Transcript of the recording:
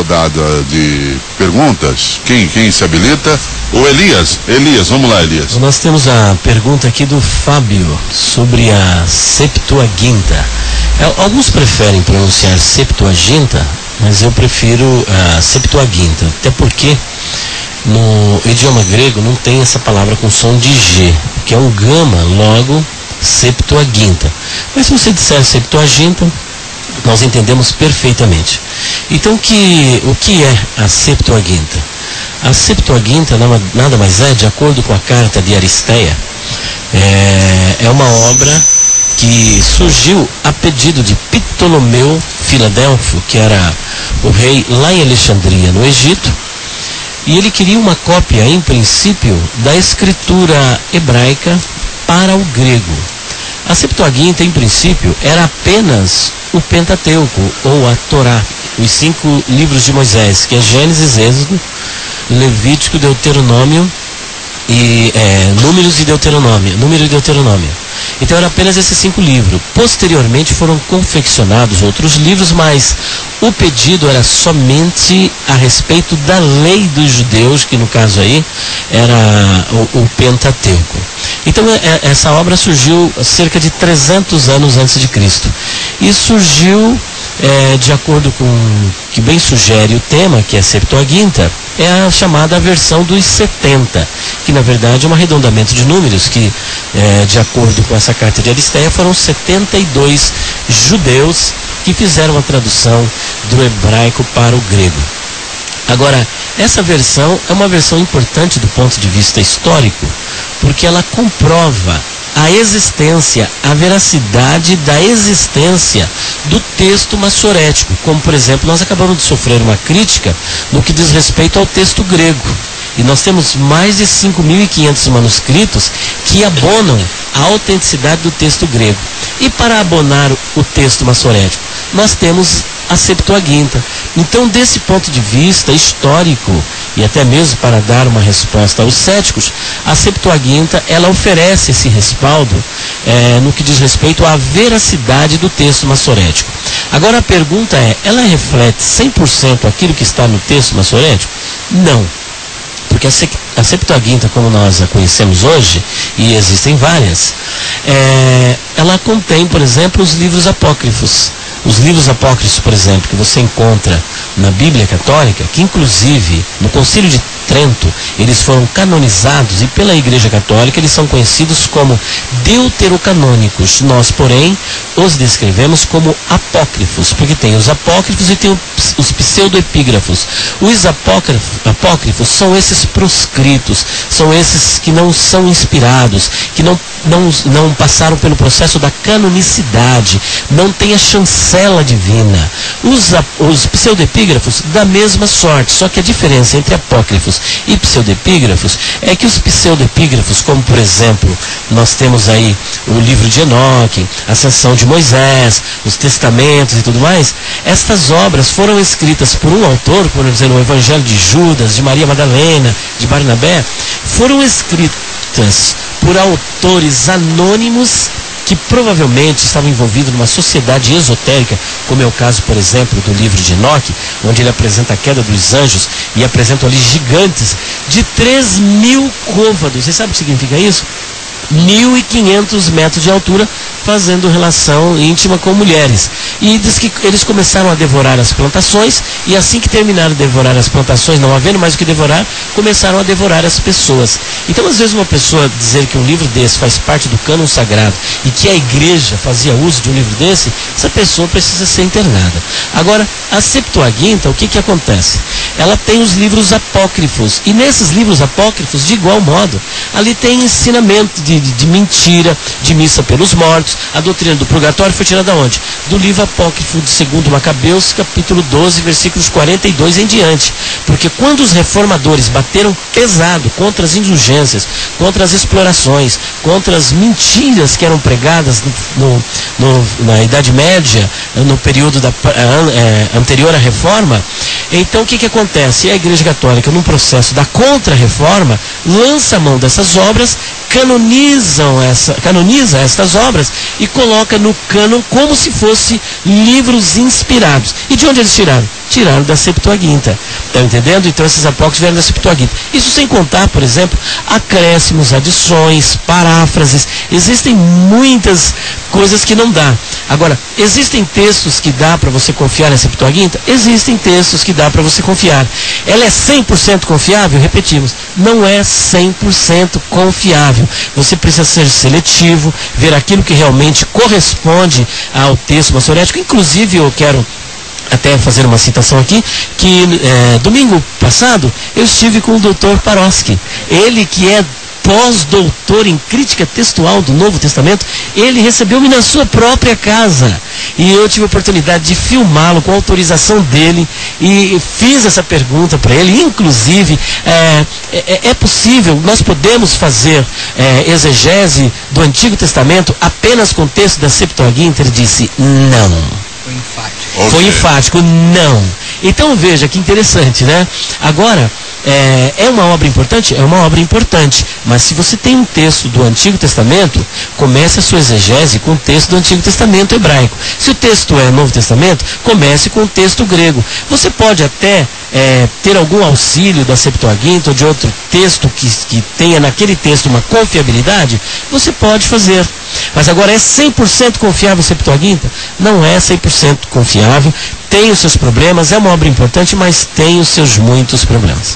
rodada de perguntas. Quem se habilita? O Elias, vamos lá, Elias. Nós temos a pergunta aqui do Fábio sobre a Septuaginta. Alguns preferem pronunciar Septuaginta, mas eu prefiro a Septuaginta, até porque no idioma grego não tem essa palavra com som de G, que é um gama, logo Septuaginta. Mas se você disser Septuaginta, nós entendemos perfeitamente. Então o que é a Septuaginta? A Septuaginta nada mais é, de acordo com a carta de Aristeia, é uma obra que surgiu a pedido de Ptolomeu Filadelfo, que era o rei lá em Alexandria, no Egito, e ele queria uma cópia, em princípio, da escritura hebraica para o grego. A Septuaginta, em princípio, era apenas o Pentateuco, ou a Torá, os 5 livros de Moisés, que é Gênesis, Êxodo, Levítico, Deuteronômio e Número e Deuteronômio. Então eram apenas esses 5 livros. Posteriormente foram confeccionados outros livros, mas o pedido era somente a respeito da lei dos judeus, que no caso aí era o Pentateuco. Então essa obra surgiu cerca de 300 anos antes de Cristo. E surgiu, de acordo com o que bem sugere o tema, que é Septuaginta, é a chamada versão dos 70, que na verdade é um arredondamento de números, que de acordo com essa carta de Aristeia, foram 72 judeus que fizeram a tradução do hebraico para o grego. Agora, essa versão é uma versão importante do ponto de vista histórico, porque ela comprova a existência, a veracidade da existência do texto massorético, como por exemplo, nós acabamos de sofrer uma crítica no que diz respeito ao texto grego, e nós temos mais de 5.500 manuscritos que abonam a autenticidade do texto grego. E para abonar o texto massorético, nós temos a Septuaginta. Então, desse ponto de vista histórico, e até mesmo para dar uma resposta aos céticos, a Septuaginta, ela oferece esse respaldo no que diz respeito à veracidade do texto massorético. Agora a pergunta é, ela reflete 100% aquilo que está no texto massorético? Não. Porque a Septuaginta, como nós a conhecemos hoje, e existem várias, ela contém, por exemplo, os livros apócrifos. Os livros apócrifos, por exemplo, que você encontra na Bíblia Católica, que inclusive no Concílio de Trento eles foram canonizados, e pela Igreja Católica eles são conhecidos como deuterocanônicos. Nós, porém, os descrevemos como apócrifos, porque tem os apócrifos e tem os pseudoepígrafos. Os apócrifos são esses proscritos, são esses que não são inspirados, que não passaram pelo processo da canonicidade, não tem a chancela divina. Os pseudoepígrafos, da mesma sorte, só que a diferença entre apócrifos e pseudoepígrafos é que os pseudoepígrafos, como por exemplo, nós temos aí o livro de Enoque, a Ascensão de Moisés, os testamentos e tudo mais, estas obras foram escritas por um autor, por exemplo, o Evangelho de Judas, de Maria Madalena, de Barnabé, foram escritas por autores anônimos que provavelmente estavam envolvidos numa sociedade esotérica, como é o caso, por exemplo, do livro de Enoque, onde ele apresenta a queda dos anjos e apresenta ali gigantes de 3.000 côvados. Você sabe o que significa isso? 1.500 metros de altura, fazendo relação íntima com mulheres. E diz que eles começaram a devorar as plantações, e assim que terminaram de devorar as plantações, não havendo mais o que devorar, começaram a devorar as pessoas. Então, às vezes, uma pessoa dizer que um livro desse faz parte do cânon sagrado e que a igreja fazia uso de um livro desse, essa pessoa precisa ser internada. Agora, a Septuaginta, o que acontece? Ela tem os livros apócrifos, e nesses livros apócrifos, de igual modo, ali tem ensinamento de mentira, de missa pelos mortos. A doutrina do purgatório foi tirada onde? Do livro apócrifo de 2 Macabeus, capítulo 12, versículos 42 em diante. Porque quando os reformadores bateram pesado contra as indulgências, contra as explorações, contra as mentiras que eram pregadas na Idade Média, no período anterior à Reforma, Então o que acontece? A Igreja Católica, num processo da contra-reforma, lança a mão dessas obras, canoniza estas obras e coloca no cânon como se fosse livros inspirados. E de onde eles tiraram? Tiraram da Septuaginta. Estão entendendo? Então esses apócrifos vieram da Septuaginta. Isso sem contar, por exemplo, acréscimos, adições, paráfrases. Existem muitas coisas que não dá. Agora, existem textos que dá para você confiar na Septuaginta? Existem textos que dá para você confiar. Ela é 100% confiável? Repetimos, não é 100% confiável. Você precisa ser seletivo, ver aquilo que realmente corresponde ao texto massorético. Inclusive, eu quero até fazer uma citação aqui, que domingo passado eu estive com o Dr. Paroski, ele que é pós-doutor em crítica textual do Novo Testamento. Ele recebeu-me na sua própria casa e eu tive a oportunidade de filmá-lo com a autorização dele e fiz essa pergunta para ele. Inclusive, é possível, nós podemos fazer exegese do Antigo Testamento apenas com o texto da Septuaginta? Ele disse, não. Foi enfático, não. Então veja que interessante, né? Agora, é uma obra importante? É uma obra importante. Mas se você tem um texto do Antigo Testamento, comece a sua exegese com o texto do Antigo Testamento hebraico. Se o texto é Novo Testamento, comece com o texto grego. Você pode até ter algum auxílio da Septuaginta ou de outro texto que tenha naquele texto uma confiabilidade, você pode fazer. Mas agora é 100% confiável a Septuaginta? Não é 100% confiável, tem os seus problemas, é uma obra importante, mas tem os seus muitos problemas.